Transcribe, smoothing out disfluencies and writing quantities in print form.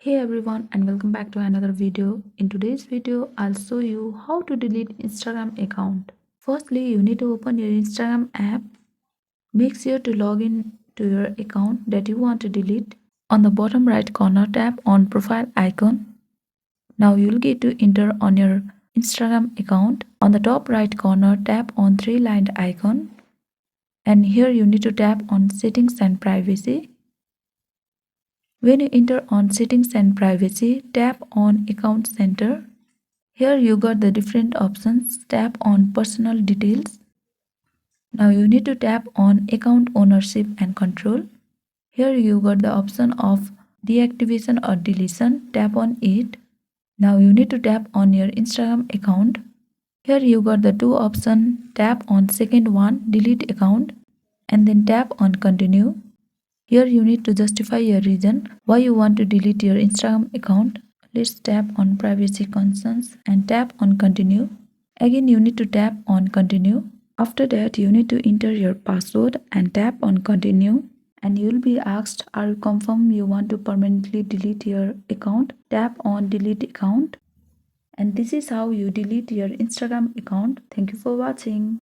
Hey everyone and welcome back to another video. In today's video, I'll show you how to delete Instagram account. Firstly, you need to open your Instagram app. Make sure to log in to your account that you want to delete. On the bottom right corner, tap on profile icon. Now you'll get to enter on your Instagram account. On the top right corner, tap on three-lined icon. And here you need to tap on settings and privacy. When you enter on settings and privacy, tap on account center. Here you got the different options. Tap on personal details. Now you need to tap on account ownership and control. Here you got the option of deactivation or deletion. Tap on it. Now you need to tap on your Instagram account. Here you got the two options. Tap on second one, delete account, and then tap on continue. Here you need to justify your reason why you want to delete your Instagram account. Let's tap on privacy concerns and tap on continue. Again you need to tap on continue. After that you need to enter your password and tap on continue. And you'll be asked, are you confirm you want to permanently delete your account? Tap on delete account. And this is how you delete your Instagram account. Thank you for watching.